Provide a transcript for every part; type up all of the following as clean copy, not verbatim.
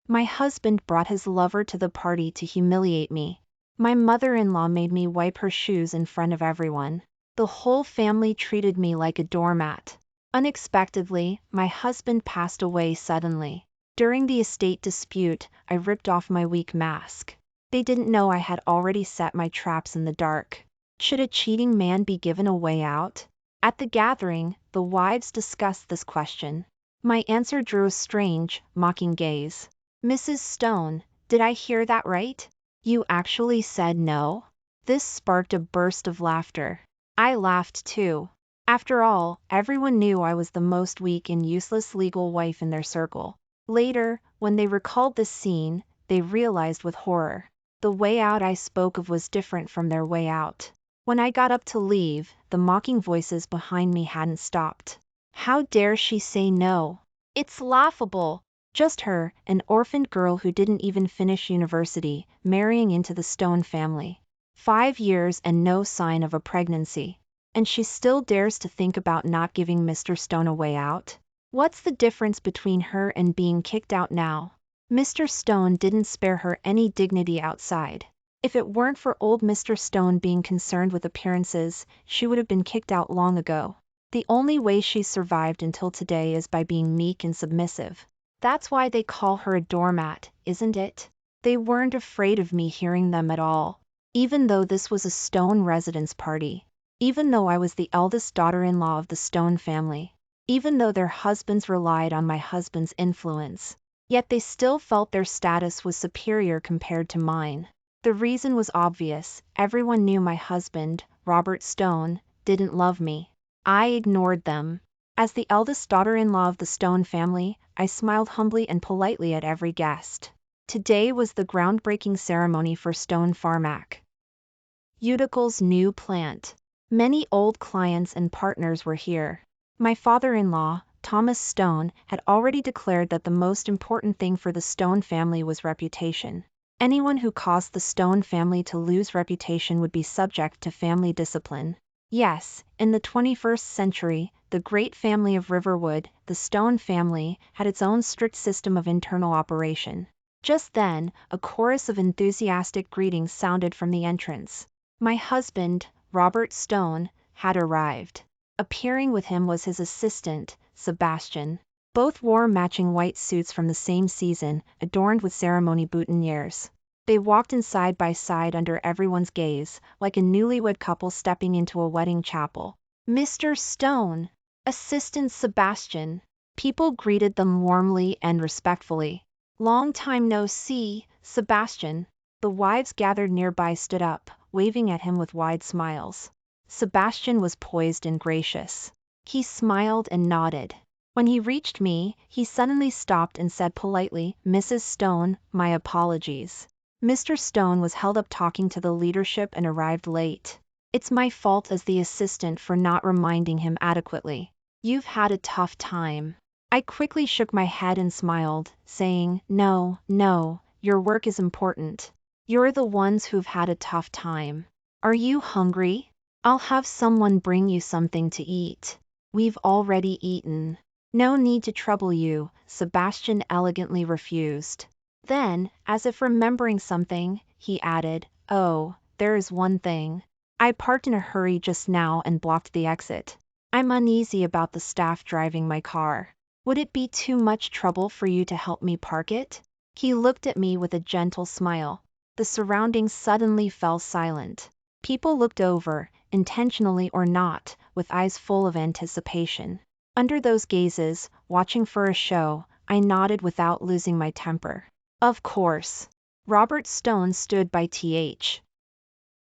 My husband brought his lover to the party to humiliate me. My mother-in-law made me wipe her shoes in front of everyone. The whole family treated me like a doormat. Unexpectedly, my husband passed away suddenly. During the estate dispute, I ripped off my weak mask. They didn't know I had already set my traps in the dark. Should a cheating man be given a way out? At the gathering, the wives discussed this question. My answer drew a strange, mocking gaze. Mrs. Stone, did I hear that right? You actually said no? This sparked a burst of laughter. I laughed too. After all, everyone knew I was the most weak and useless legal wife in their circle. Later, when they recalled this scene, they realized with horror. The way out I spoke of was different from their way out. When I got up to leave, the mocking voices behind me hadn't stopped. How dare she say no? It's laughable. Just her, an orphaned girl who didn't even finish university, marrying into the Stone family. 5 years and no sign of a pregnancy. And she still dares to think about not giving Mr. Stone a way out? What's the difference between her and being kicked out now? Mr. Stone didn't spare her any dignity outside. If it weren't for old Mr. Stone being concerned with appearances, she would have been kicked out long ago. The only way she's survived until today is by being meek and submissive. That's why they call her a doormat, isn't it? They weren't afraid of me hearing them at all. Even though this was a Stone residence party. Even though I was the eldest daughter-in-law of the Stone family. Even though their husbands relied on my husband's influence. Yet they still felt their status was superior compared to mine. The reason was obvious. Everyone knew my husband, Robert Stone, didn't love me. I ignored them. As the eldest daughter-in-law of the Stone family, I smiled humbly and politely at every guest. Today was the groundbreaking ceremony for Stone Pharmac. Eutical's new plant. Many old clients and partners were here. My father-in-law, Thomas Stone, had already declared that the most important thing for the Stone family was reputation. Anyone who caused the Stone family to lose reputation would be subject to family discipline. Yes, in the 21st century, the great family of Riverwood, the Stone family, had its own strict system of internal operation. Just then, a chorus of enthusiastic greetings sounded from the entrance. My husband, Robert Stone, had arrived. Appearing with him was his assistant, Sebastian. Both wore matching white suits from the same season, adorned with ceremony boutonnieres. They walked in side by side under everyone's gaze, like a newlywed couple stepping into a wedding chapel. Mr. Stone! Assistant Sebastian! People greeted them warmly and respectfully. Long time no see, Sebastian. The wives gathered nearby stood up, waving at him with wide smiles. Sebastian was poised and gracious. He smiled and nodded. When he reached me, he suddenly stopped and said politely, Mrs. Stone, my apologies. Mr. Stone was held up talking to the leadership and arrived late. It's my fault as the assistant for not reminding him adequately. You've had a tough time. I quickly shook my head and smiled, saying, No, your work is important. You're the ones who've had a tough time. Are you hungry? I'll have someone bring you something to eat. We've already eaten. No need to trouble you, Sebastian elegantly refused. Then, as if remembering something, he added, Oh, there is one thing. I parked in a hurry just now and blocked the exit. I'm uneasy about the staff driving my car. Would it be too much trouble for you to help me park it? He looked at me with a gentle smile. The surroundings suddenly fell silent. People looked over, intentionally or not, with eyes full of anticipation. Under those gazes, watching for a show, I nodded without losing my temper. Of course. Robert Stone stood by the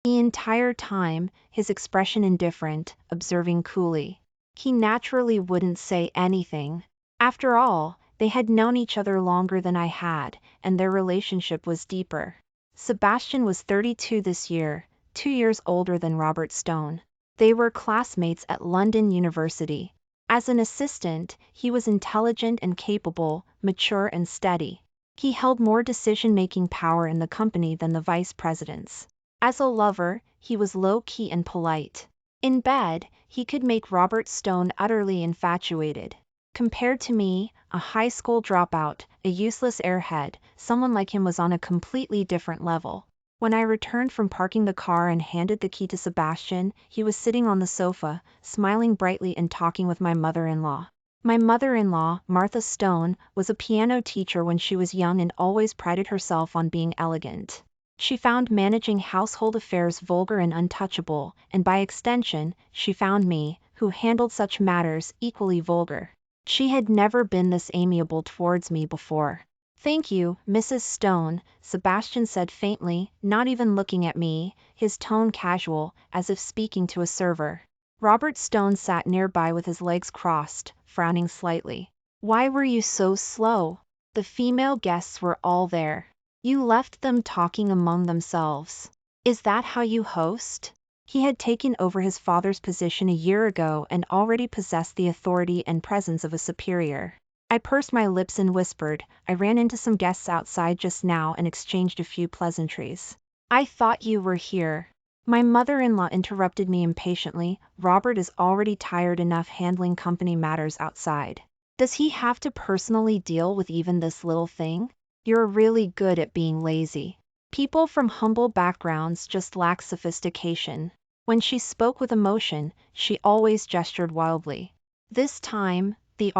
entire time, his expression indifferent, observing coolly. He naturally wouldn't say anything. After all, they had known each other longer than I had, and their relationship was deeper. Sebastian was 32 this year, 2 years older than Robert Stone. They were classmates at London University. As an assistant, he was intelligent and capable, mature and steady. He held more decision-making power in the company than the vice presidents. As a lover, he was low-key and polite. In bed, he could make Robert Stone utterly infatuated. Compared to me, a high school dropout, a useless airhead. Someone like him was on a completely different level. When I returned from parking the car and handed the key to Sebastian, he was sitting on the sofa, smiling brightly and talking with my mother-in-law. My mother-in-law, Martha Stone, was a piano teacher when she was young and always prided herself on being elegant. She found managing household affairs vulgar and untouchable, and by extension, she found me, who handled such matters, equally vulgar. She had never been this amiable towards me before. "Thank you, Mrs. Stone," Sebastian said faintly, not even looking at me, his tone casual, as if speaking to a server. Robert Stone sat nearby with his legs crossed, frowning slightly. "Why were you so slow? The female guests were all there. You left them talking among themselves. Is that how you host?" He had taken over his father's position a year ago and already possessed the authority and presence of a superior. I pursed my lips and whispered, "I ran into some guests outside just now and exchanged a few pleasantries." "I thought you were here." My mother-in-law interrupted me impatiently. "Robert is already tired enough handling company matters outside. Does he have to personally deal with even this little thing? You're really good at being lazy. People from humble backgrounds just lack sophistication." When she spoke with emotion, she always gestured wildly. This time, the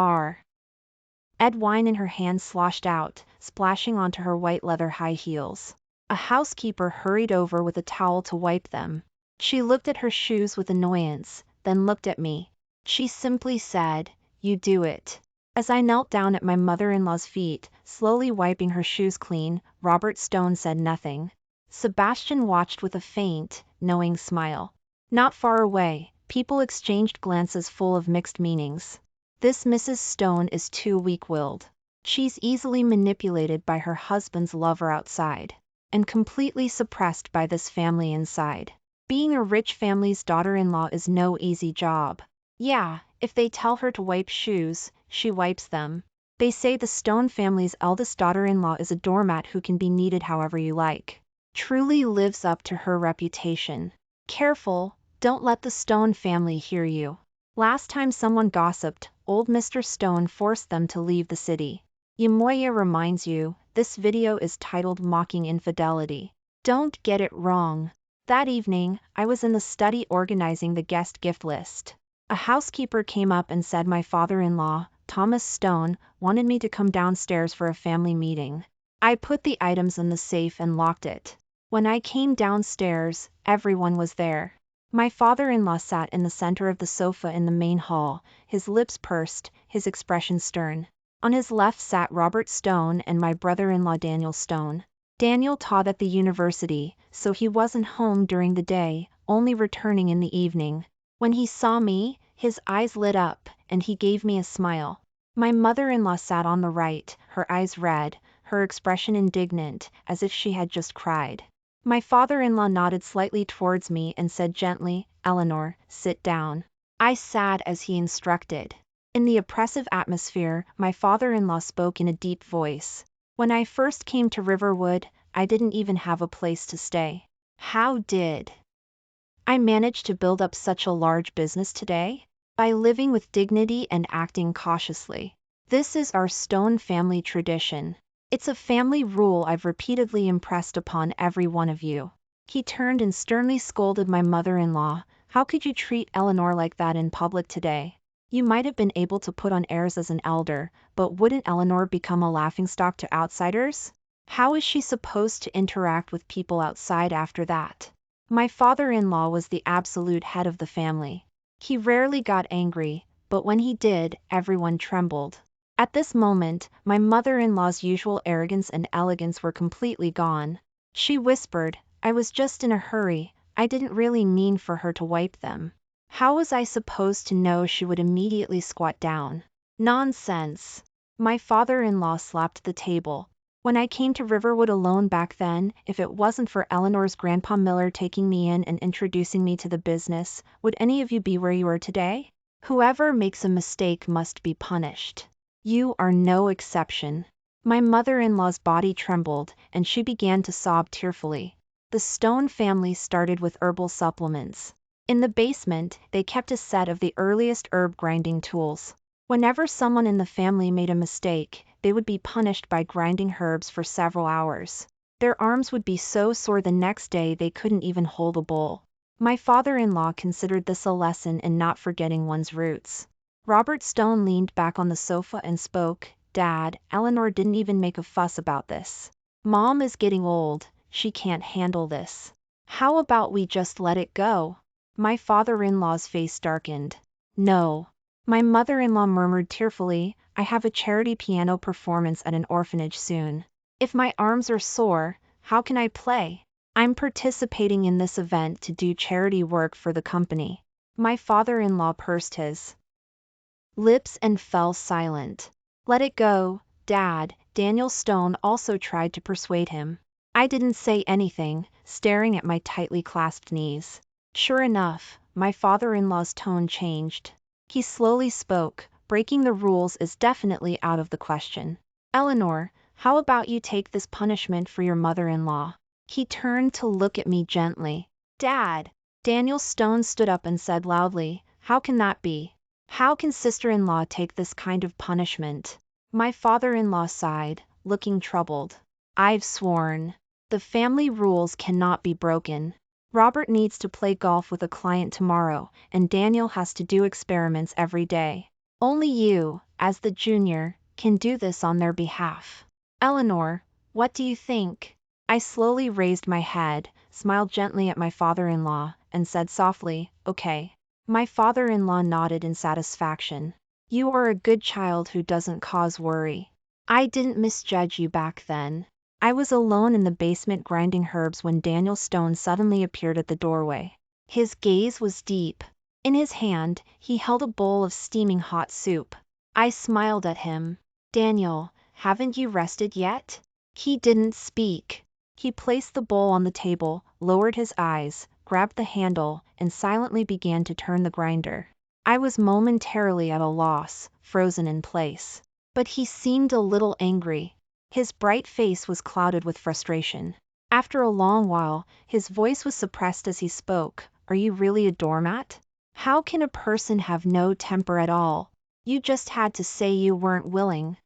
red wine in her hand sloshed out, splashing onto her white leather high heels. A housekeeper hurried over with a towel to wipe them. She looked at her shoes with annoyance, then looked at me. She simply said, "You do it." As I knelt down at my mother-in-law's feet, slowly wiping her shoes clean, Robert Stone said nothing. Sebastian watched with a faint, knowing smile. Not far away, people exchanged glances full of mixed meanings. "This Mrs. Stone is too weak-willed. She's easily manipulated by her husband's lover outside, and completely suppressed by this family inside. Being a rich family's daughter-in-law is no easy job. Yeah, if they tell her to wipe shoes, she wipes them. They say the Stone family's eldest daughter-in-law is a doormat who can be kneaded however you like. Truly lives up to her reputation. Careful, don't let the Stone family hear you." Last time someone gossiped, old Mr. Stone forced them to leave the city. Yamoya reminds you, this video is titled Mocking Infidelity. Don't get it wrong. That evening, I was in the study organizing the guest gift list. A housekeeper came up and said my father-in-law, Thomas Stone, wanted me to come downstairs for a family meeting. I put the items in the safe and locked it. When I came downstairs, everyone was there. My father-in-law sat in the center of the sofa in the main hall, his lips pursed, his expression stern. On his left sat Robert Stone and my brother-in-law Daniel Stone. Daniel taught at the university, so he wasn't home during the day, only returning in the evening. When he saw me, his eyes lit up, and he gave me a smile. My mother-in-law sat on the right, her eyes red, her expression indignant, as if she had just cried. My father-in-law nodded slightly towards me and said gently, "Eleanor, sit down." I sat as he instructed. In the oppressive atmosphere, my father-in-law spoke in a deep voice. "When I first came to Riverwood, I didn't even have a place to stay. How did I manage to build up such a large business today? By living with dignity and acting cautiously. This is our Stone family tradition. It's a family rule I've repeatedly impressed upon every one of you." He turned and sternly scolded my mother-in-law. "How could you treat Eleanor like that in public today? You might have been able to put on airs as an elder, but wouldn't Eleanor become a laughingstock to outsiders? How is she supposed to interact with people outside after that?" My father-in-law was the absolute head of the family. He rarely got angry, but when he did, everyone trembled. At this moment, my mother-in-law's usual arrogance and elegance were completely gone. She whispered, "I was just in a hurry, I didn't really mean for her to wipe them." How was I supposed to know she would immediately squat down? Nonsense. My father-in-law slapped the table. "When I came to Riverwood alone back then, if it wasn't for Eleanor's grandpa Miller taking me in and introducing me to the business, would any of you be where you are today? Whoever makes a mistake must be punished. You are no exception." My mother-in-law's body trembled, and she began to sob tearfully. The Stone family started with herbal supplements. In the basement, they kept a set of the earliest herb grinding tools. Whenever someone in the family made a mistake, they would be punished by grinding herbs for several hours. Their arms would be so sore the next day they couldn't even hold a bowl. My father-in-law considered this a lesson in not forgetting one's roots. Robert Stone leaned back on the sofa and spoke, "Dad, Eleanor didn't even make a fuss about this. Mom is getting old, she can't handle this. How about we just let it go?" My father-in-law's face darkened. "No." My mother-in-law murmured tearfully, "I have a charity piano performance at an orphanage soon. If my arms are sore, how can I play? I'm participating in this event to do charity work for the company." My father-in-law pursed his lips and fell silent. "Let it go, Dad," Daniel Stone also tried to persuade him. I didn't say anything, staring at my tightly clasped knees. Sure enough, my father-in-law's tone changed. He slowly spoke, "Breaking the rules is definitely out of the question. Eleanor, how about you take this punishment for your mother-in-law?" He turned to look at me gently. "Dad!" Daniel Stone stood up and said loudly, "How can that be? How can sister-in-law take this kind of punishment?" My father-in-law sighed, looking troubled. "I've sworn. The family rules cannot be broken. Robert needs to play golf with a client tomorrow, and Daniel has to do experiments every day. Only you, as the junior, can do this on their behalf. Eleanor, what do you think?" I slowly raised my head, smiled gently at my father-in-law, and said softly, "Okay." My father-in-law nodded in satisfaction. "You are a good child who doesn't cause worry. I didn't misjudge you back then." I was alone in the basement grinding herbs when Daniel Stone suddenly appeared at the doorway. His gaze was deep. In his hand, he held a bowl of steaming hot soup. I smiled at him. "Daniel, haven't you rested yet?" He didn't speak. He placed the bowl on the table, lowered his eyes, grabbed the handle, and silently began to turn the grinder. I was momentarily at a loss, frozen in place. But he seemed a little angry. His bright face was clouded with frustration. After a long while, his voice was suppressed as he spoke. "Are you really a doormat? How can a person have no temper at all? You just had to say you weren't willing.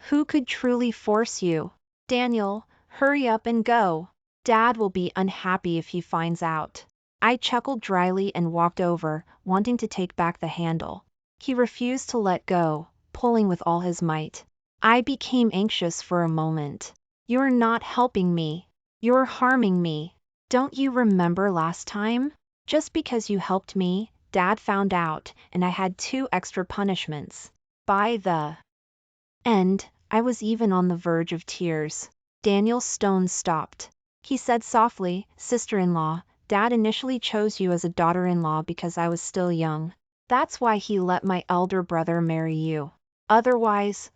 Who could truly force you? Daniel, hurry up and go. Dad will be unhappy if he finds out." I chuckled dryly and walked over, wanting to take back the handle. He refused to let go, pulling with all his might. I became anxious for a moment. "You're not helping me. You're harming me. Don't you remember last time? Just because you helped me, Dad found out, and I had 2 extra punishments." By the end, I was even on the verge of tears. Daniel Stone stopped. He said softly, "Sister-in-law, Dad initially chose you as a daughter-in-law because I was still young. That's why he let my elder brother marry you. Otherwise.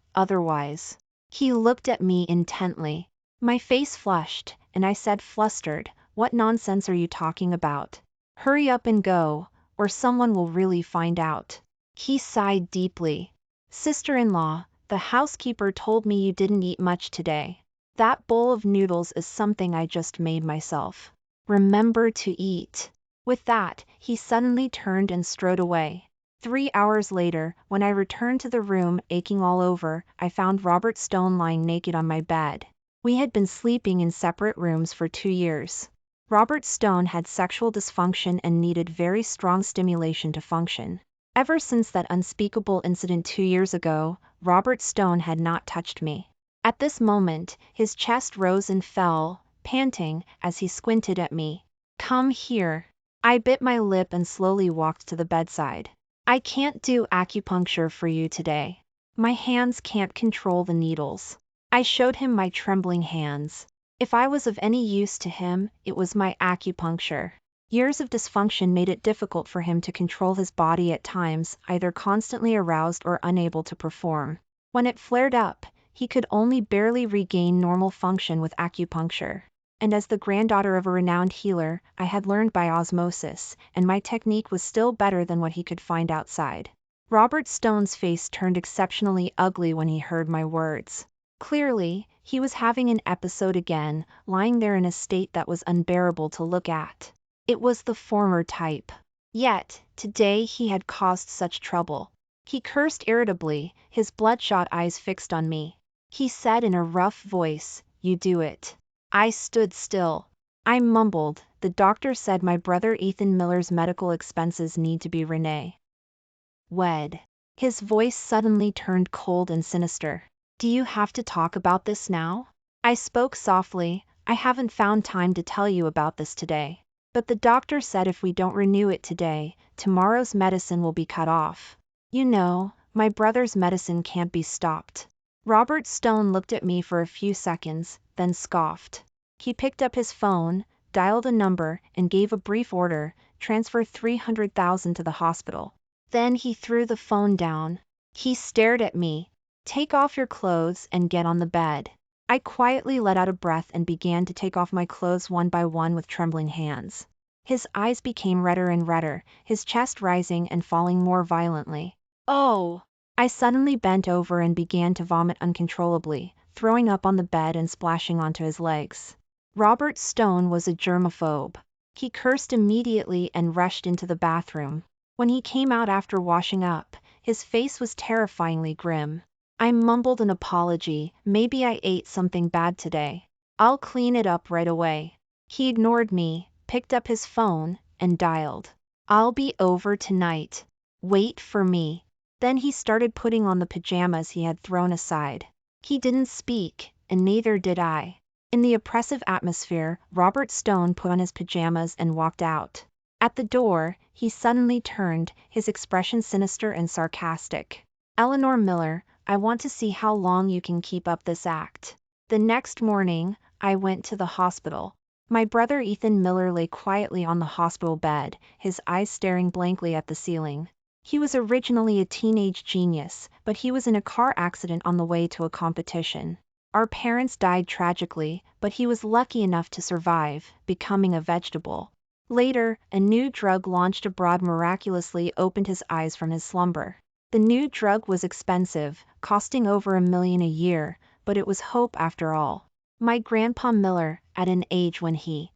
He looked at me intently. My face flushed, and I said flustered, "What nonsense are you talking about? Hurry up and go, or someone will really find out." He sighed deeply. "Sister-in-law, the housekeeper told me you didn't eat much today. That bowl of noodles is something I just made myself. Remember to eat." With that, he suddenly turned and strode away. 3 hours later, when I returned to the room, aching all over, I found Robert Stone lying naked on my bed. We had been sleeping in separate rooms for 2 years. Robert Stone had sexual dysfunction and needed very strong stimulation to function. Ever since that unspeakable incident 2 years ago, Robert Stone had not touched me. At this moment, his chest rose and fell, panting, as he squinted at me. "Come here." I bit my lip and slowly walked to the bedside. "I can't do acupuncture for you today. My hands can't control the needles." I showed him my trembling hands. If I was of any use to him, it was my acupuncture. Years of dysfunction made it difficult for him to control his body at times, either constantly aroused or unable to perform. When it flared up, he could only barely regain normal function with acupuncture. And as the granddaughter of a renowned healer, I had learned by osmosis, and my technique was still better than what he could find outside. Robert Stone's face turned exceptionally ugly when he heard my words. Clearly, he was having an episode again, lying there in a state that was unbearable to look at. It was the former type. Yet, today he had caused such trouble. He cursed irritably, his bloodshot eyes fixed on me. he said in a rough voice. You do it. I stood still. I mumbled. The doctor said my brother Ethan Miller's medical expenses need to be Renee. Wed. His voice suddenly turned cold and sinister. Do you have to talk about this now? I spoke softly. I haven't found time to tell you about this today. But the doctor said if we don't renew it today, tomorrow's medicine will be cut off. You know, my brother's medicine can't be stopped. Robert Stone looked at me for a few seconds, then scoffed. He picked up his phone, dialed a number, and gave a brief order, transfer $300,000 to the hospital. Then he threw the phone down. He stared at me. Take off your clothes and get on the bed. I quietly let out a breath and began to take off my clothes one by one with trembling hands. His eyes became redder and redder, his chest rising and falling more violently. Oh! I suddenly bent over and began to vomit uncontrollably, throwing up on the bed and splashing onto his legs. Robert Stone was a germaphobe. He cursed immediately and rushed into the bathroom. When he came out after washing up, his face was terrifyingly grim. I mumbled an apology. Maybe I ate something bad today. I'll clean it up right away. He ignored me, picked up his phone, and dialed. I'll be over tonight. Wait for me. Then he started putting on the pajamas he had thrown aside. He didn't speak, and neither did I. In the oppressive atmosphere, Robert Stone put on his pajamas and walked out. At the door, he suddenly turned, his expression sinister and sarcastic. Eleanor Miller, I want to see how long you can keep up this act. The next morning, I went to the hospital. My brother Ethan Miller lay quietly on the hospital bed, his eyes staring blankly at the ceiling. He was originally a teenage genius, but he was in a car accident on the way to a competition. Our parents died tragically, but he was lucky enough to survive, becoming a vegetable. Later, a new drug launched abroad miraculously opened his eyes from his slumber. The new drug was expensive, costing over $1 million a year, but it was hope after all. My grandpa Miller, at an age when he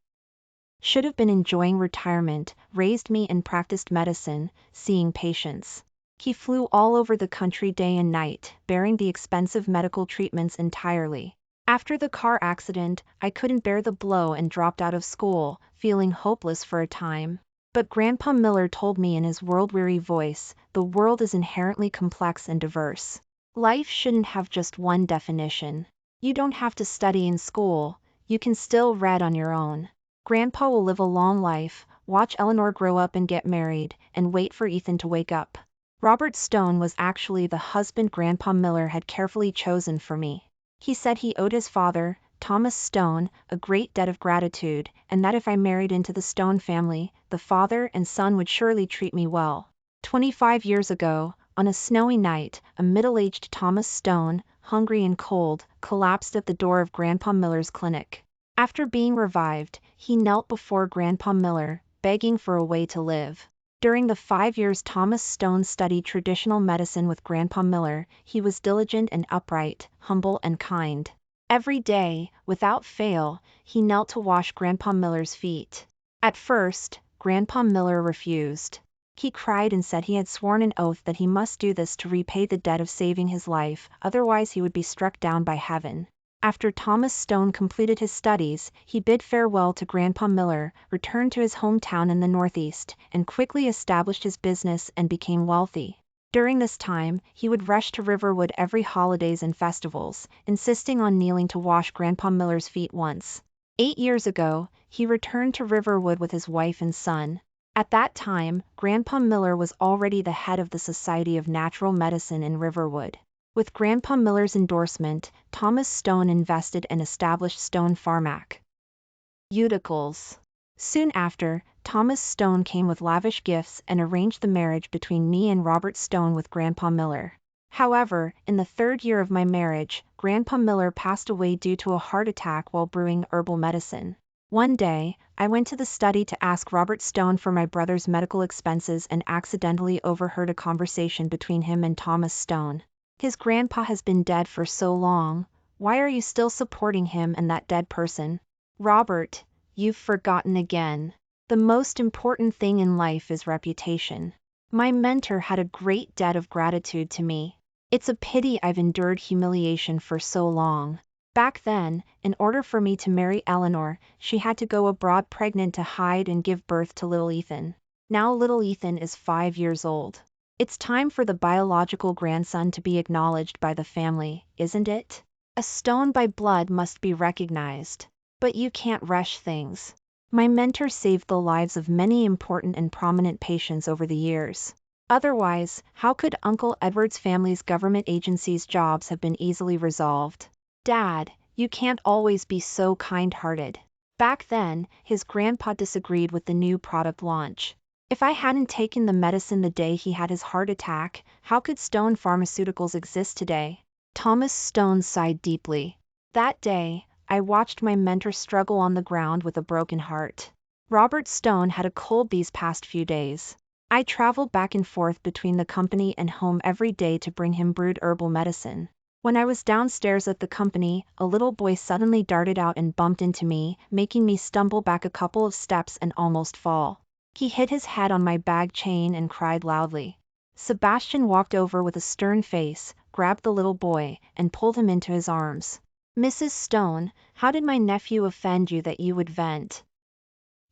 should have been enjoying retirement, raised me and practiced medicine, seeing patients. He flew all over the country day and night, bearing the expensive medical treatments entirely. After the car accident, I couldn't bear the blow and dropped out of school, feeling hopeless for a time. But Grandpa Miller told me in his world-weary voice, the world is inherently complex and diverse. Life shouldn't have just one definition. You don't have to study in school, you can still read on your own. Grandpa will live a long life, watch Eleanor grow up and get married, and wait for Ethan to wake up. Robert Stone was actually the husband Grandpa Miller had carefully chosen for me. He said he owed his father, Thomas Stone, a great debt of gratitude, and that if I married into the Stone family, the father and son would surely treat me well. 25 years ago, on a snowy night, a middle-aged Thomas Stone, hungry and cold, collapsed at the door of Grandpa Miller's clinic. After being revived, he knelt before Grandpa Miller, begging for a way to live. During the 5 years Thomas Stone studied traditional medicine with Grandpa Miller, he was diligent and upright, humble and kind. Every day, without fail, he knelt to wash Grandpa Miller's feet. At first, Grandpa Miller refused. He cried and said he had sworn an oath that he must do this to repay the debt of saving his life, otherwise he would be struck down by heaven. After Thomas Stone completed his studies, he bid farewell to Grandpa Miller, returned to his hometown in the Northeast, and quickly established his business and became wealthy. During this time, he would rush to Riverwood every holidays and festivals, insisting on kneeling to wash Grandpa Miller's feet once. 8 years ago, he returned to Riverwood with his wife and son. At that time, Grandpa Miller was already the head of the Society of Natural Medicine in Riverwood. With Grandpa Miller's endorsement, Thomas Stone invested and established Stone Pharmaceuticals. Soon after, Thomas Stone came with lavish gifts and arranged the marriage between me and Robert Stone with Grandpa Miller. However, in the 3rd year of my marriage, Grandpa Miller passed away due to a heart attack while brewing herbal medicine. One day, I went to the study to ask Robert Stone for my brother's medical expenses and accidentally overheard a conversation between him and Thomas Stone. His grandpa has been dead for so long, why are you still supporting him and that dead person? Robert, you've forgotten again. The most important thing in life is reputation. My mentor had a great debt of gratitude to me. It's a pity I've endured humiliation for so long. Back then, in order for me to marry Eleanor, she had to go abroad pregnant to hide and give birth to little Ethan. Now little Ethan is 5 years old. It's time for the biological grandson to be acknowledged by the family, isn't it? A stone by blood must be recognized. But you can't rush things. My mentor saved the lives of many important and prominent patients over the years. Otherwise, how could Uncle Edward's family's government agencies' jobs have been easily resolved? Dad, you can't always be so kind-hearted. Back then, his grandpa disagreed with the new product launch. If I hadn't taken the medicine the day he had his heart attack, how could Stone Pharmaceuticals exist today? Thomas Stone sighed deeply. That day, I watched my mentor struggle on the ground with a broken heart. Robert Stone had a cold these past few days. I traveled back and forth between the company and home every day to bring him brewed herbal medicine. When I was downstairs at the company, a little boy suddenly darted out and bumped into me, making me stumble back a couple of steps and almost fall. He hit his head on my bag chain and cried loudly. Sebastian walked over with a stern face, grabbed the little boy, and pulled him into his arms. Mrs. Stone, how did my nephew offend you that you would vent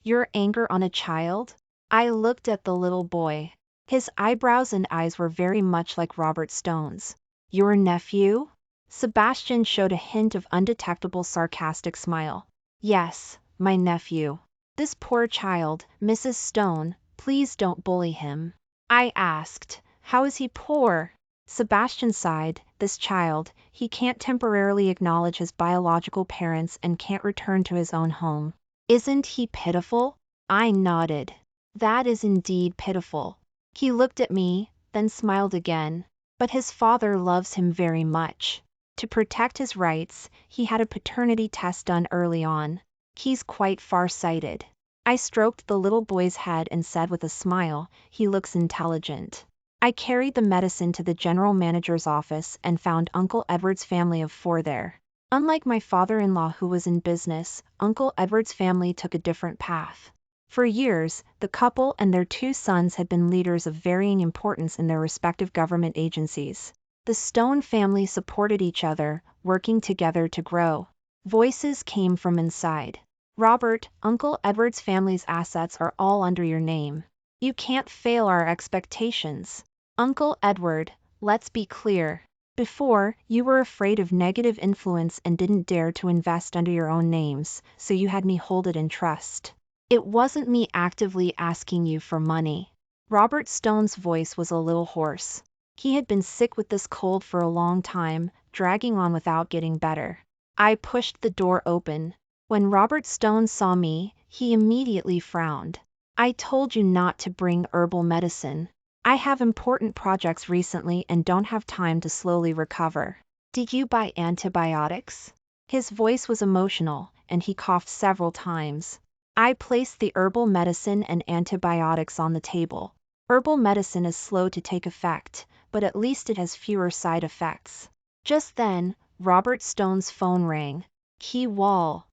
your anger on a child? I looked at the little boy. His eyebrows and eyes were very much like Robert Stone's. Your nephew? Sebastian showed a hint of undetectable sarcastic smile. Yes, my nephew. This poor child, Mrs. Stone, please don't bully him. I asked, how is he poor? Sebastian sighed, this child, he can't temporarily acknowledge his biological parents and can't return to his own home. Isn't he pitiful? I nodded. That is indeed pitiful. He looked at me, then smiled again. But his father loves him very much. To protect his rights, he had a paternity test done early on. He's quite far-sighted. I stroked the little boy's head and said with a smile, he looks intelligent. I carried the medicine to the general manager's office and found Uncle Edward's family of 4 there. Unlike my father-in-law who was in business, Uncle Edward's family took a different path. For years, the couple and their 2 sons had been leaders of varying importance in their respective government agencies. The Stone family supported each other, working together to grow. Voices came from inside. Robert, Uncle Edward's family's assets are all under your name. You can't fail our expectations. Uncle Edward, let's be clear. Before, you were afraid of negative influence and didn't dare to invest under your own names, so you had me hold it in trust. It wasn't me actively asking you for money. Robert Stone's voice was a little hoarse. He had been sick with this cold for a long time, dragging on without getting better. I pushed the door open. When Robert Stone saw me, he immediately frowned. I told you not to bring herbal medicine. I have important projects recently and don't have time to slowly recover. Did you buy antibiotics? His voice was emotional, and he coughed several times. I placed the herbal medicine and antibiotics on the table. Herbal medicine is slow to take effect, but at least it has fewer side effects. Just then, Robert Stone's phone rang. He walked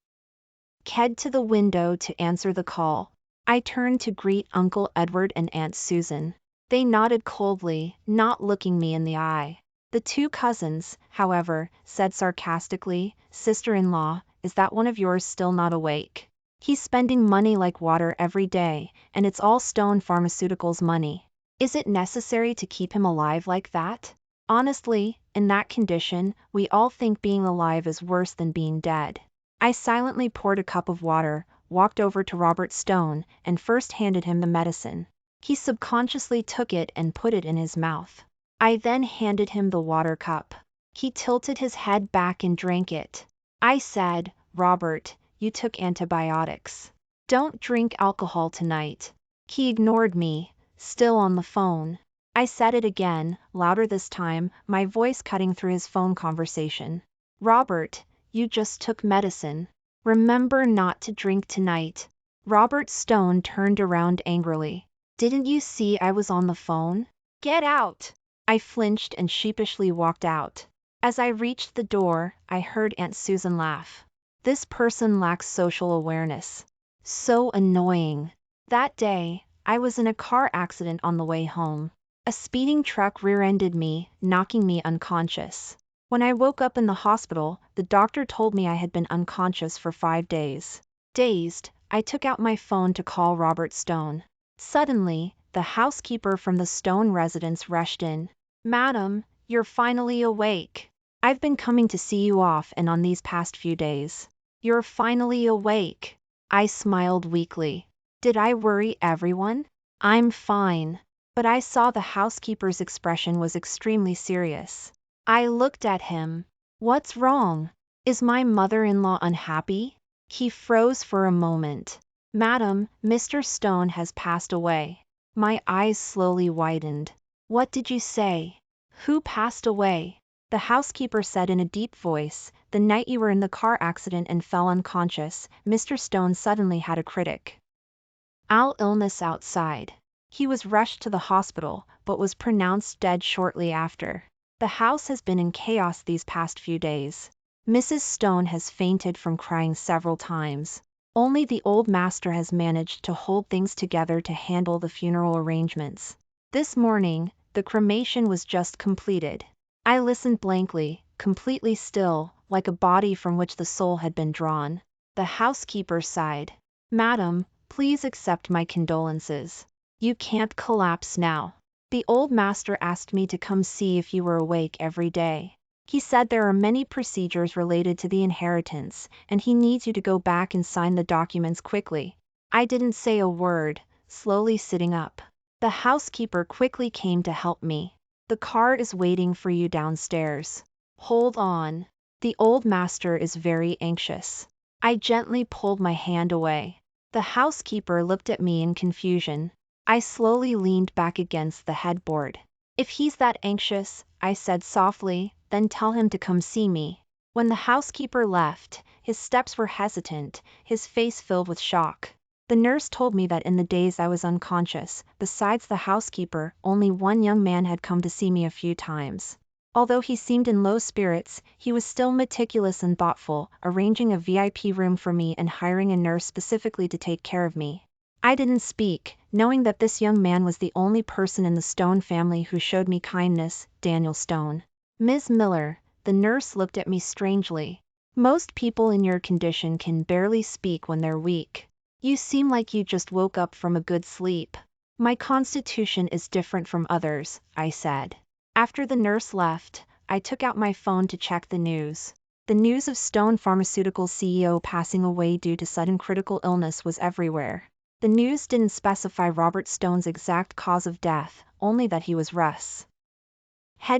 to the window to answer the call. I turned to greet Uncle Edward and Aunt Susan. They nodded coldly, not looking me in the eye. The 2 cousins, however, said sarcastically, Sister-in-law, is that one of yours still not awake? He's spending money like water every day, and it's all Stone Pharmaceuticals money. Is it necessary to keep him alive like that? Honestly, in that condition, we all think being alive is worse than being dead. I silently poured a cup of water, walked over to Robert Stone, and first handed him the medicine. He subconsciously took it and put it in his mouth. I then handed him the water cup. He tilted his head back and drank it. I said, Robert, you took antibiotics. Don't drink alcohol tonight. He ignored me, still on the phone. I said it again, louder this time, my voice cutting through his phone conversation. Robert, you just took medicine. Remember not to drink tonight. Robert Stone turned around angrily. Didn't you see I was on the phone? Get out! I flinched and sheepishly walked out. As I reached the door, I heard Aunt Susan laugh. This person lacks social awareness. So annoying. That day, I was in a car accident on the way home. A speeding truck rear-ended me, knocking me unconscious. When I woke up in the hospital, the doctor told me I had been unconscious for 5 days. Dazed, I took out my phone to call Robert Stone. Suddenly, the housekeeper from the Stone residence rushed in. "Madam, you're finally awake. I've been coming to see you off and on these past few days. You're finally awake." I smiled weakly. Did I worry everyone? "I'm fine." But I saw the housekeeper's expression was extremely serious. I looked at him. "What's wrong? Is my mother-in-law unhappy?" He froze for a moment. "Madam, Mr. Stone has passed away." My eyes slowly widened. "What did you say? Who passed away?" The housekeeper said in a deep voice, "The night you were in the car accident and fell unconscious, Mr. Stone suddenly had a critical illness outside. He was rushed to the hospital, but was pronounced dead shortly after. The house has been in chaos these past few days. Mrs. Stone has fainted from crying several times. Only the old master has managed to hold things together to handle the funeral arrangements. This morning, the cremation was just completed." I listened blankly, completely still, like a body from which the soul had been drawn. The housekeeper sighed. "Madam, please accept my condolences. You can't collapse now. The old master asked me to come see if you were awake every day. He said there are many procedures related to the inheritance, and he needs you to go back and sign the documents quickly." I didn't say a word, slowly sitting up. The housekeeper quickly came to help me. "The car is waiting for you downstairs. Hold on. The old master is very anxious." I gently pulled my hand away. The housekeeper looked at me in confusion. I slowly leaned back against the headboard. "If he's that anxious," I said softly, "then tell him to come see me." When the housekeeper left, his steps were hesitant, his face filled with shock. The nurse told me that in the days I was unconscious, besides the housekeeper, only one young man had come to see me a few times. Although he seemed in low spirits, he was still meticulous and thoughtful, arranging a VIP room for me and hiring a nurse specifically to take care of me. I didn't speak, knowing that this young man was the only person in the Stone family who showed me kindness, Daniel Stone. "Ms. Miller," the nurse looked at me strangely. "Most people in your condition can barely speak when they're weak. You seem like you just woke up from a good sleep." "My constitution is different from others," I said. After the nurse left, I took out my phone to check the news. The news of Stone Pharmaceuticals CEO passing away due to sudden critical illness was everywhere. The news didn't specify Robert Stone's exact cause of death, only that he was rushed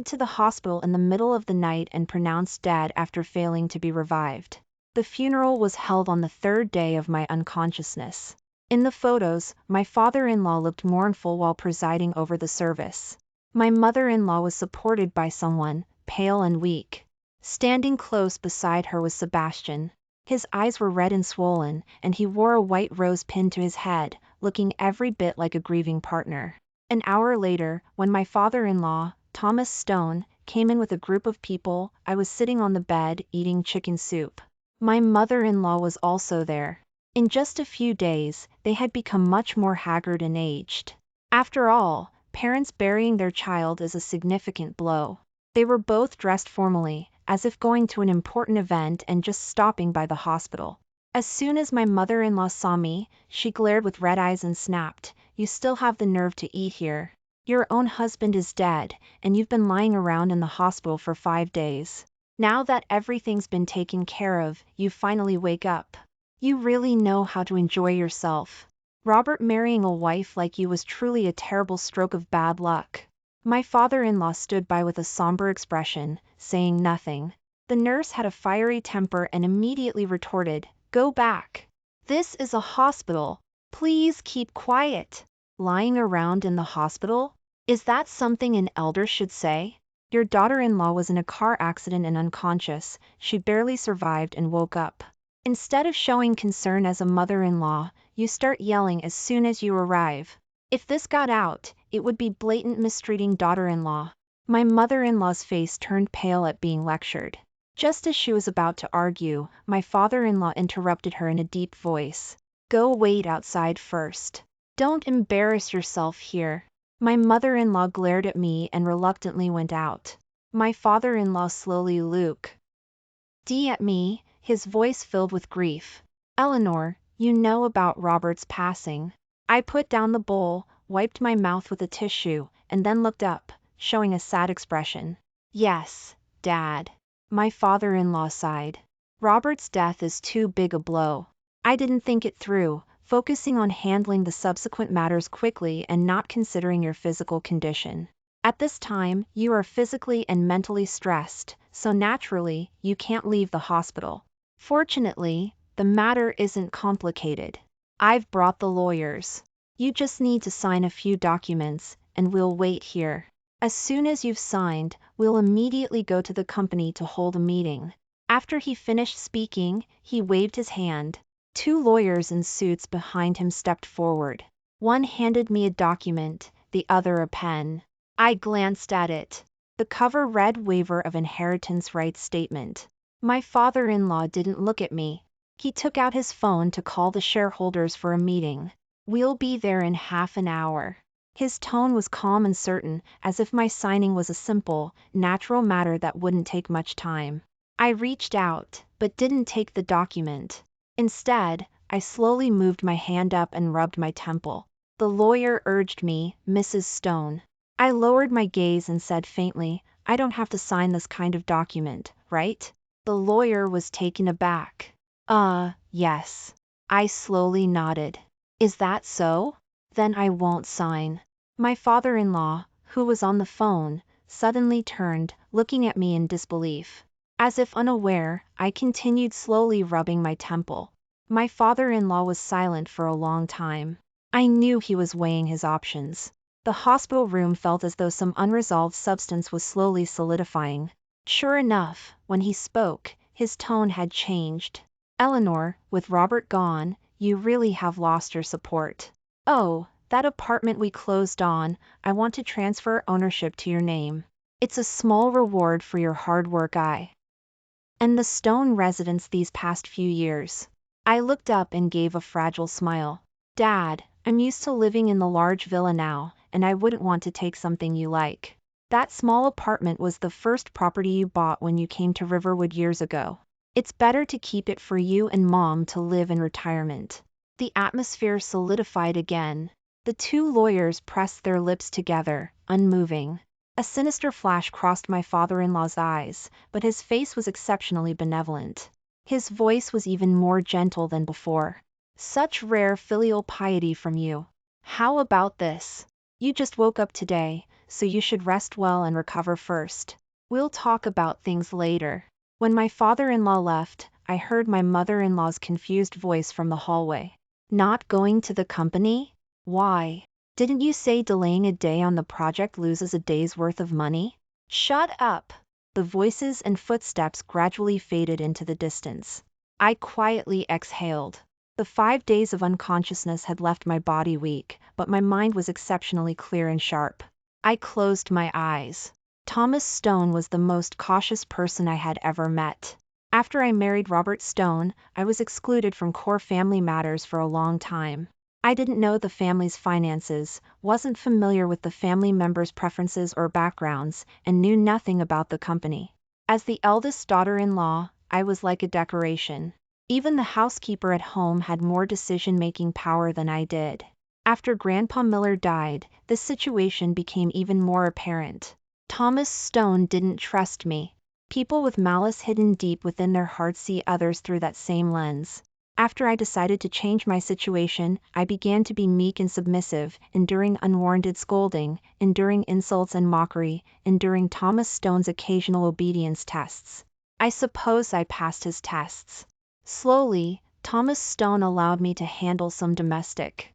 to the hospital in the middle of the night and pronounced dead after failing to be revived. The funeral was held on the 3rd day of my unconsciousness. In the photos, my father-in-law looked mournful while presiding over the service. My mother-in-law was supported by someone, pale and weak. Standing close beside her was Sebastian. His eyes were red and swollen, and he wore a white rose pinned to his head, looking every bit like a grieving partner. An hour later, when my father-in-law, Thomas Stone, came in with a group of people, I was sitting on the bed, eating chicken soup. My mother-in-law was also there. In just a few days, they had become much more haggard and aged. After all, parents burying their child is a significant blow. They were both dressed formally, as if going to an important event and just stopping by the hospital. As soon as my mother-in-law saw me, she glared with red eyes and snapped, "You still have the nerve to eat here. Your own husband is dead, and you've been lying around in the hospital for 5 days. Now that everything's been taken care of, you finally wake up. You really know how to enjoy yourself. Robert marrying a wife like you was truly a terrible stroke of bad luck." My father-in-law stood by with a somber expression, saying nothing. The nurse had a fiery temper and immediately retorted, "Go back. This is a hospital. Please keep quiet." Lying around in the hospital? Is that something an elder should say? Your daughter-in-law was in a car accident and unconscious, she barely survived and woke up. Instead of showing concern as a mother-in-law, you start yelling as soon as you arrive. If this got out, it would be blatant mistreating daughter-in-law. My mother-in-law's face turned pale at being lectured. Just as she was about to argue, my father-in-law interrupted her in a deep voice. "Go wait outside first. Don't embarrass yourself here." My mother-in-law glared at me and reluctantly went out. My father-in-law slowly looked at me, his voice filled with grief. Eleanor, you know about Robert's passing. I put down the bowl, wiped my mouth with a tissue, and then looked up, showing a sad expression. Yes, Dad. My father-in-law sighed. Robert's death is too big a blow. I didn't think it through, focusing on handling the subsequent matters quickly and not considering your physical condition. At this time, you are physically and mentally stressed, so naturally, you can't leave the hospital. Fortunately, the matter isn't complicated. I've brought the lawyers. You just need to sign a few documents, and we'll wait here. As soon as you've signed, we'll immediately go to the company to hold a meeting. After he finished speaking, he waved his hand. 2 lawyers in suits behind him stepped forward. One handed me a document, the other a pen. I glanced at it. The cover read Waiver of Inheritance Rights Statement. My father-in-law didn't look at me. He took out his phone to call the shareholders for a meeting. We'll be there in half an hour. His tone was calm and certain, as if my signing was a simple, natural matter that wouldn't take much time. I reached out, but didn't take the document. Instead, I slowly moved my hand up and rubbed my temple. The lawyer urged me, Mrs. Stone. I lowered my gaze and said faintly, I don't have to sign this kind of document, right? The lawyer was taken aback. Yes. I slowly nodded. Is that so? Then I won't sign. My father-in-law, who was on the phone, suddenly turned, looking at me in disbelief. As if unaware, I continued slowly rubbing my temple. My father-in-law was silent for a long time. I knew he was weighing his options. The hospital room felt as though some unresolved substance was slowly solidifying. Sure enough, when he spoke, his tone had changed. Eleanor, with Robert gone, you really have lost your support. Oh, that apartment we closed on, I want to transfer ownership to your name. It's a small reward for your hard work and the Stone residence these past few years. I looked up and gave a fragile smile. Dad, I'm used to living in the large villa now, and I wouldn't want to take something you like. That small apartment was the first property you bought when you came to Riverwood years ago. It's better to keep it for you and Mom to live in retirement. The atmosphere solidified again. The 2 lawyers pressed their lips together, unmoving. A sinister flash crossed my father-in-law's eyes, but his face was exceptionally benevolent. His voice was even more gentle than before. Such rare filial piety from you. How about this? You just woke up today, so you should rest well and recover first. We'll talk about things later. When my father-in-law left, I heard my mother-in-law's confused voice from the hallway. Not going to the company? Why? Didn't you say delaying a day on the project loses a day's worth of money? Shut up! The voices and footsteps gradually faded into the distance. I quietly exhaled. The 5 days of unconsciousness had left my body weak, but my mind was exceptionally clear and sharp. I closed my eyes. Thomas Stone was the most cautious person I had ever met. After I married Robert Stone, I was excluded from core family matters for a long time. I didn't know the family's finances, wasn't familiar with the family members' preferences or backgrounds, and knew nothing about the company. As the eldest daughter-in-law, I was like a decoration. Even the housekeeper at home had more decision-making power than I did. After Grandpa Miller died, the situation became even more apparent. Thomas Stone didn't trust me. People with malice hidden deep within their hearts see others through that same lens. After I decided to change my situation, I began to be meek and submissive, enduring unwarranted scolding, enduring insults and mockery, enduring Thomas Stone's occasional obedience tests. I suppose I passed his tests. Slowly, Thomas Stone allowed me to handle some domestic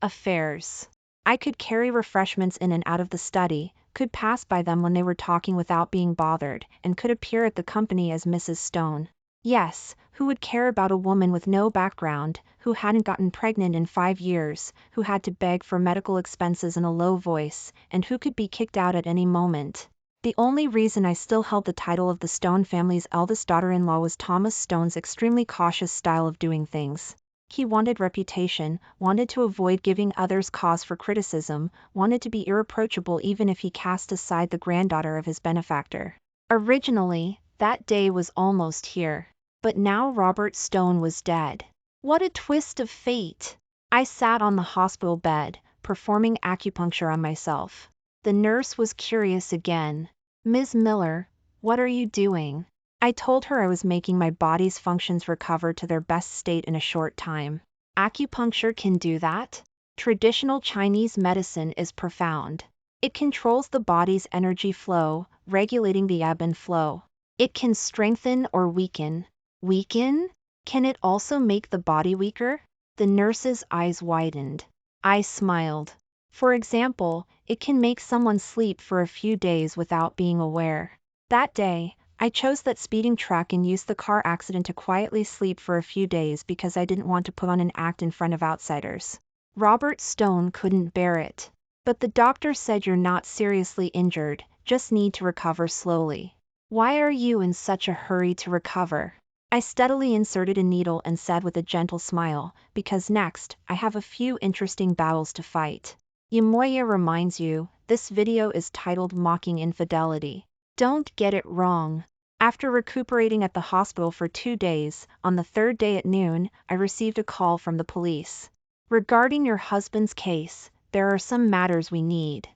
affairs. I could carry refreshments in and out of the study, could pass by them when they were talking without being bothered, and could appear at the company as Mrs. Stone. Yes, who would care about a woman with no background, who hadn't gotten pregnant in 5 years, who had to beg for medical expenses in a low voice, and who could be kicked out at any moment? The only reason I still held the title of the Stone family's eldest daughter-in-law was Thomas Stone's extremely cautious style of doing things. He wanted reputation, wanted to avoid giving others cause for criticism, wanted to be irreproachable even if he cast aside the granddaughter of his benefactor. Originally, that day was almost here. But now Robert Stone was dead. What a twist of fate! I sat on the hospital bed, performing acupuncture on myself. The nurse was curious again. "Ms. Miller, what are you doing?" I told her I was making my body's functions recover to their best state in a short time. Acupuncture can do that? Traditional Chinese medicine is profound. It controls the body's energy flow, regulating the ebb and flow. It can strengthen or weaken. Weaken? Can it also make the body weaker? The nurse's eyes widened. I smiled. For example, it can make someone sleep for a few days without being aware. That day, I chose that speeding truck and used the car accident to quietly sleep for a few days because I didn't want to put on an act in front of outsiders. Robert Stone couldn't bear it. "But the doctor said you're not seriously injured, just need to recover slowly. Why are you in such a hurry to recover?" I steadily inserted a needle and said with a gentle smile, "Because next, I have a few interesting battles to fight." Yamoya reminds you, this video is titled Mocking Infidelity. Don't get it wrong. After recuperating at the hospital for 2 days, on the 3rd day at noon, I received a call from the police. "Regarding your husband's case, there are some matters we need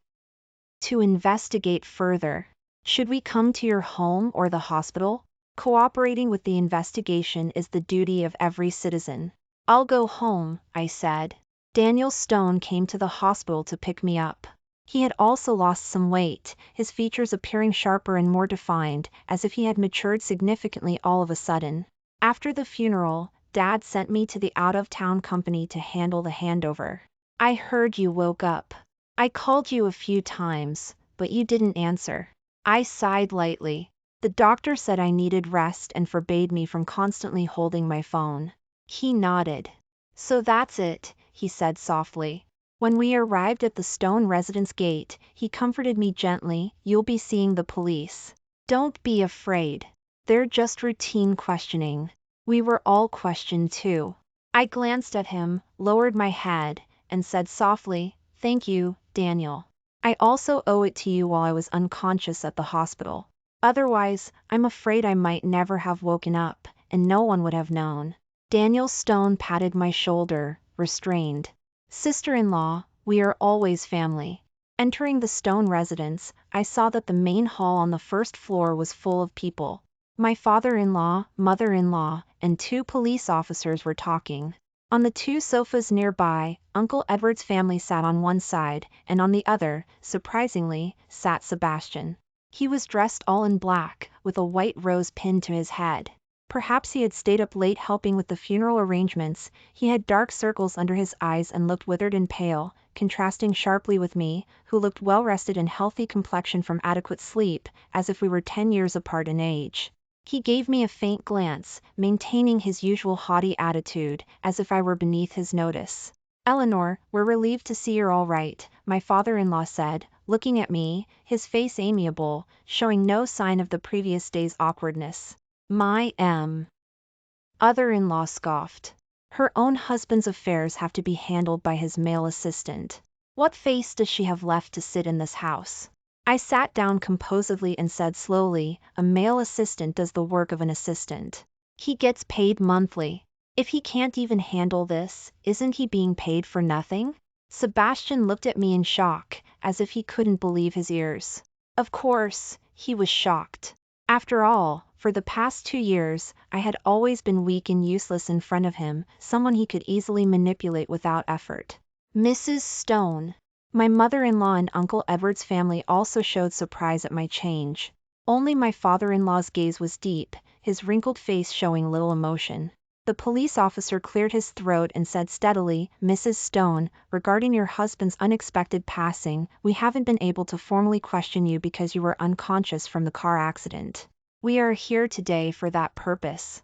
to investigate further. Should we come to your home or the hospital?" Cooperating with the investigation is the duty of every citizen. "I'll go home," I said. Daniel Stone came to the hospital to pick me up. He had also lost some weight, his features appearing sharper and more defined, as if he had matured significantly all of a sudden. After the funeral, Dad sent me to the out-of-town company to handle the handover. "I heard you woke up. I called you a few times, but you didn't answer." I sighed lightly. The doctor said I needed rest and forbade me from constantly holding my phone. He nodded. "So that's it," he said softly. When we arrived at the Stone residence gate, he comforted me gently, "You'll be seeing the police. Don't be afraid. They're just routine questioning." We were all questioned too. I glanced at him, lowered my head, and said softly, "Thank you, Daniel. I also owe it to you while I was unconscious at the hospital. Otherwise, I'm afraid I might never have woken up, and no one would have known." Daniel Stone patted my shoulder, restrained. "Sister-in-law, we are always family." Entering the Stone residence, I saw that the main hall on the first floor was full of people. My father-in-law, mother-in-law, and 2 police officers were talking. On the 2 sofas nearby, Uncle Edward's family sat on one side, and on the other, surprisingly, sat Sebastian. He was dressed all in black, with a white rose pinned to his head. Perhaps he had stayed up late helping with the funeral arrangements. He had dark circles under his eyes and looked withered and pale, contrasting sharply with me, who looked well-rested and healthy complexion from adequate sleep, as if we were 10 years apart in age. He gave me a faint glance, maintaining his usual haughty attitude, as if I were beneath his notice. "Eleanor, we're relieved to see you're all right," my father-in-law said, looking at me, his face amiable, showing no sign of the previous day's awkwardness. My other-in-law scoffed. Her own husband's affairs have to be handled by his male assistant. What face does she have left to sit in this house? I sat down composedly and said slowly, "A male assistant does the work of an assistant. He gets paid monthly. If he can't even handle this, isn't he being paid for nothing?" Sebastian looked at me in shock, as if he couldn't believe his ears. Of course, he was shocked. After all, for the past 2 years, I had always been weak and useless in front of him, someone he could easily manipulate without effort. "Mrs. Stone." My mother-in-law and Uncle Edward's family also showed surprise at my change. Only my father-in-law's gaze was deep, his wrinkled face showing little emotion. The police officer cleared his throat and said steadily, "Mrs. Stone, regarding your husband's unexpected passing, we haven't been able to formally question you because you were unconscious from the car accident. We are here today for that purpose."